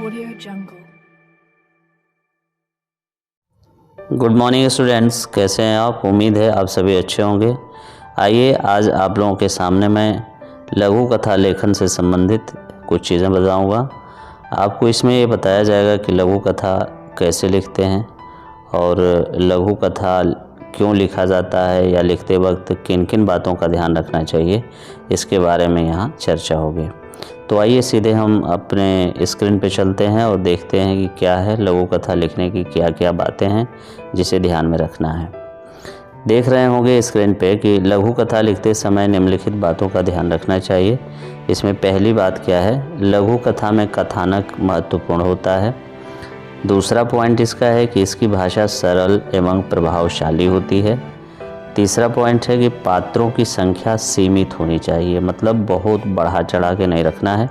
Audio Jungle। Good morning students, कैसे हैं आप? उम्मीद है आप सभी अच्छे होंगे। आइए आज आप लोगों के सामने मैं लघु कथा लेखन से संबंधित कुछ चीज़ें बताऊंगा। आपको इसमें ये बताया जाएगा कि लघु कथा कैसे लिखते हैं और लघु कथा क्यों लिखा जाता है या लिखते वक्त किन किन बातों का ध्यान रखना चाहिए, इसके बारे में यहाँ चर्चा होगी। तो आइए सीधे हम अपने स्क्रीन पे चलते हैं और देखते हैं कि क्या है लघु कथा लिखने की क्या क्या बातें हैं जिसे ध्यान में रखना है। देख रहे होंगे स्क्रीन पे कि लघु कथा लिखते समय निम्नलिखित बातों का ध्यान रखना चाहिए। इसमें पहली बात क्या है, लघु कथा में कथानक महत्वपूर्ण होता है। दूसरा पॉइंट इसका है कि इसकी भाषा सरल एवं प्रभावशाली होती है। तीसरा पॉइंट है कि पात्रों की संख्या सीमित होनी चाहिए, मतलब बहुत बढ़ा चढ़ा के नहीं रखना है,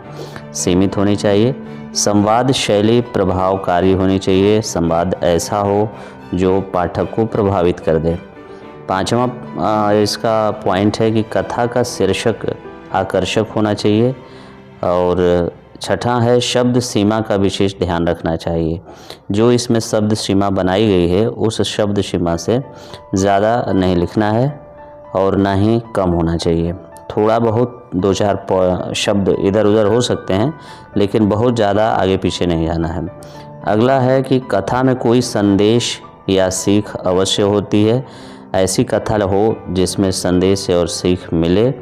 सीमित होनी चाहिए। संवाद शैली प्रभावकारी होनी चाहिए, संवाद ऐसा हो जो पाठक को प्रभावित कर दे। पांचवा इसका पॉइंट है कि कथा का शीर्षक आकर्षक होना चाहिए। और छठा है शब्द सीमा का विशेष ध्यान रखना चाहिए। जो इसमें शब्द सीमा बनाई गई है उस शब्द सीमा से ज़्यादा नहीं लिखना है और ना ही कम होना चाहिए। थोड़ा बहुत 2-4 शब्द इधर उधर हो सकते हैं, लेकिन बहुत ज़्यादा आगे पीछे नहीं जाना है। अगला है कि कथा में कोई संदेश या सीख अवश्य होती है। ऐसी कथा हो जिसमें संदेश और सीख मिले।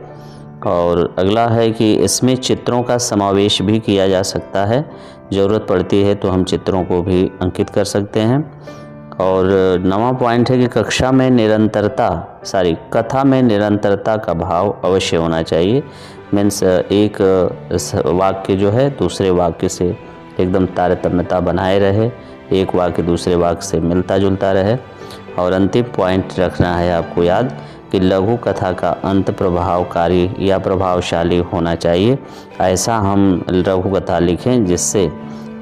और अगला है कि इसमें चित्रों का समावेश भी किया जा सकता है, ज़रूरत पड़ती है तो हम चित्रों को भी अंकित कर सकते हैं। और नवा पॉइंट है कि कथा में निरंतरता का भाव अवश्य होना चाहिए। मीन्स एक वाक्य जो है दूसरे वाक्य से एकदम तारतम्यता बनाए रहे, एक वाक्य दूसरे वाक्य से मिलता जुलता रहे। और अंतिम पॉइंट रखना है आपको याद कि लघु कथा का अंत प्रभावकारी या प्रभावशाली होना चाहिए। ऐसा हम लघु कथा लिखें जिससे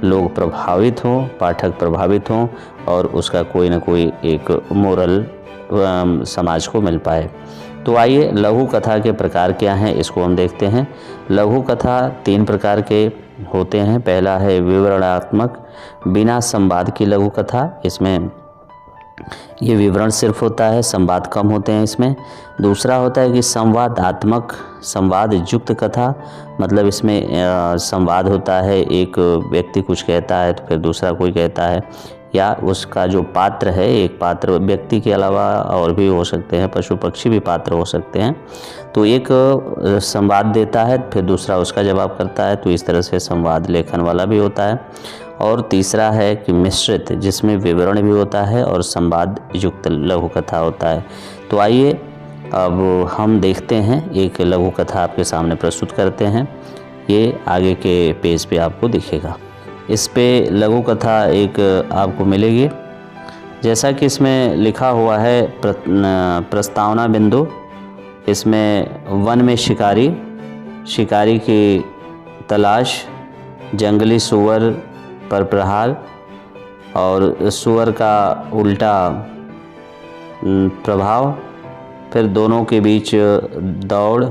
लोग प्रभावित हों, पाठक प्रभावित हों और उसका कोई ना कोई एक मोरल समाज को मिल पाए। तो आइए लघु कथा के प्रकार क्या हैं इसको हम देखते हैं। लघु कथा 3 प्रकार के होते हैं। पहला है विवरणात्मक बिना संवाद की लघु कथा। इसमें ये विवरण सिर्फ होता है, संवाद कम होते हैं इसमें। दूसरा होता है कि संवादात्मक संवाद युक्त कथा, मतलब इसमें संवाद होता है, एक व्यक्ति कुछ कहता है तो फिर दूसरा कोई कहता है, या उसका जो पात्र है, एक पात्र व्यक्ति के अलावा और भी हो सकते हैं, पशु पक्षी भी पात्र हो सकते हैं। तो एक संवाद देता है फिर दूसरा उसका जवाब करता है, तो इस तरह से संवाद लेखन वाला भी होता है। और तीसरा है कि मिश्रित, जिसमें विवरण भी होता है और संवाद युक्त लघु कथा होता है। तो आइए अब हम देखते हैं, एक लघु कथा आपके सामने प्रस्तुत करते हैं। ये आगे के पेज पे आपको दिखेगा। इस पे लघु कथा एक आपको मिलेगी, जैसा कि इसमें लिखा हुआ है प्रस्तावना बिंदु। इसमें वन में शिकारी की तलाश, जंगली सुअर पर प्रहार और सुअर का उल्टा प्रभाव, फिर दोनों के बीच दौड़,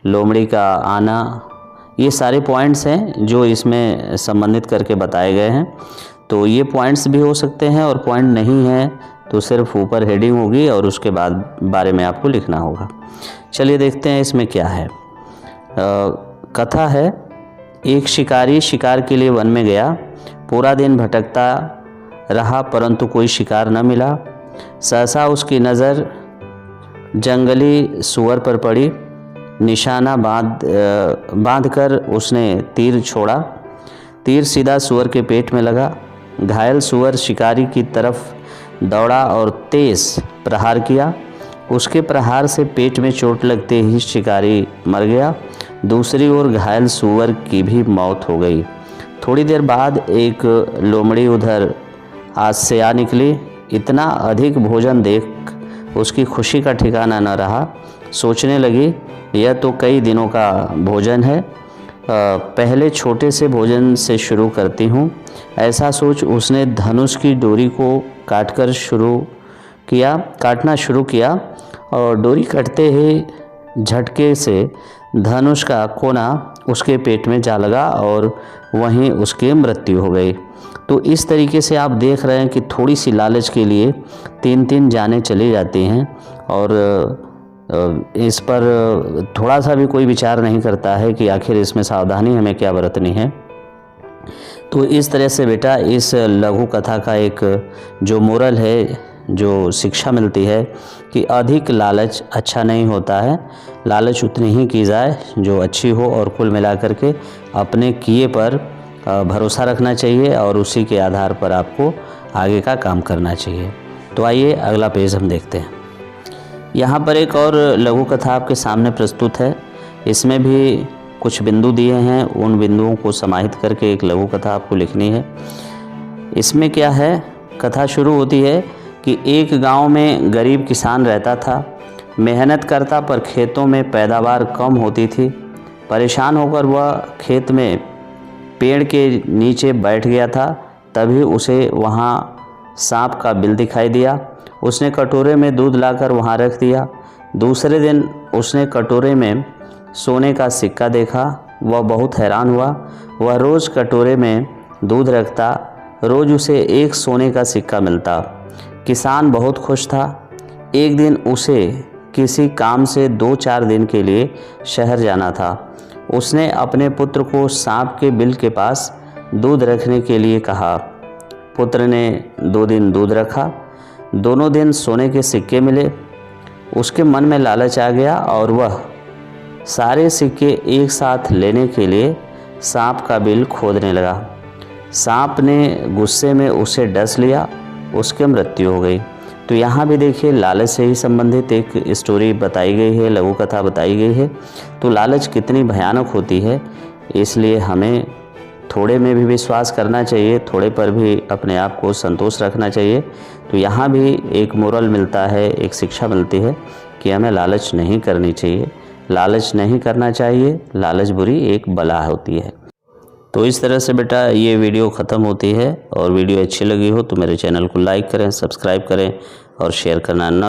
लोमड़ी का आना। ये सारे पॉइंट्स हैं जो इसमें संबंधित करके बताए गए हैं। तो ये पॉइंट्स भी हो सकते हैं और पॉइंट नहीं है तो सिर्फ ऊपर हेडिंग होगी और उसके बाद बारे में आपको लिखना होगा। चलिए देखते हैं इसमें क्या है। कथा है, एक शिकारी शिकार के लिए वन में गया। पूरा दिन भटकता रहा परंतु कोई शिकार न मिला। सहसा उसकी नज़र जंगली सुअर पर पड़ी। निशाना बांधकर उसने तीर छोड़ा। तीर सीधा सुअर के पेट में लगा। घायल सुअर शिकारी की तरफ दौड़ा और तेज प्रहार किया। उसके प्रहार से पेट में चोट लगते ही शिकारी मर गया। दूसरी ओर घायल सुअर की भी मौत हो गई। थोड़ी देर बाद एक लोमड़ी उधर आज से आ निकली। इतना अधिक भोजन देख उसकी खुशी का ठिकाना न रहा। सोचने लगी, यह तो कई दिनों का भोजन है, पहले छोटे से भोजन से शुरू करती हूँ। ऐसा सोच उसने धनुष की डोरी को काटना शुरू किया और डोरी कटते ही झटके से धनुष का कोना उसके पेट में जा लगा और वहीं उसकी मृत्यु हो गई। तो इस तरीके से आप देख रहे हैं कि थोड़ी सी लालच के लिए 3-3 जानें चली जाती हैं और इस पर थोड़ा सा भी कोई विचार नहीं करता है कि आखिर इसमें सावधानी हमें क्या बरतनी है। तो इस तरह से बेटा इस लघु कथा का एक जो मोरल है, जो शिक्षा मिलती है कि अधिक लालच अच्छा नहीं होता है। लालच उतनी ही की जाए जो अच्छी हो और कुल मिलाकर के अपने किए पर भरोसा रखना चाहिए और उसी के आधार पर आपको आगे का काम करना चाहिए। तो आइए अगला पेज हम देखते हैं। यहाँ पर एक और लघु कथा आपके सामने प्रस्तुत है। इसमें भी कुछ बिंदु दिए हैं, उन बिंदुओं को समाहित करके एक लघु कथा आपको लिखनी है। इसमें क्या है, कथा शुरू होती है कि एक गांव में गरीब किसान रहता था। मेहनत करता पर खेतों में पैदावार कम होती थी। परेशान होकर वह खेत में पेड़ के नीचे बैठ गया था। तभी उसे वहाँ सांप का बिल दिखाई दिया। उसने कटोरे में दूध लाकर वहाँ रख दिया। दूसरे दिन उसने कटोरे में सोने का सिक्का देखा। वह बहुत हैरान हुआ। वह रोज़ कटोरे में दूध रखता, रोज़ उसे एक सोने का सिक्का मिलता। किसान बहुत खुश था। एक दिन उसे किसी काम से 2-4 दिन के लिए शहर जाना था। उसने अपने पुत्र को सांप के बिल के पास दूध रखने के लिए कहा। पुत्र ने 2 दिन दूध रखा। दोनों दिन सोने के सिक्के मिले। उसके मन में लालच आ गया और वह सारे सिक्के एक साथ लेने के लिए सांप का बिल खोदने लगा। सांप ने गुस्से में उसे डस लिया। उसकी मृत्यु हो गई। तो यहाँ भी देखिए लालच से ही संबंधित एक स्टोरी बताई गई है, लघु कथा बताई गई है। तो लालच कितनी भयानक होती है, इसलिए हमें थोड़े में भी विश्वास करना चाहिए, थोड़े पर भी अपने आप को संतोष रखना चाहिए। तो यहाँ भी एक मोरल मिलता है, एक शिक्षा मिलती है कि हमें लालच नहीं करनी चाहिए, लालच नहीं करना चाहिए। लालच बुरी एक बला होती है। तो इस तरह से बेटा ये वीडियो ख़त्म होती है। और वीडियो अच्छी लगी हो तो मेरे चैनल को लाइक करें, सब्सक्राइब करें और शेयर करना ना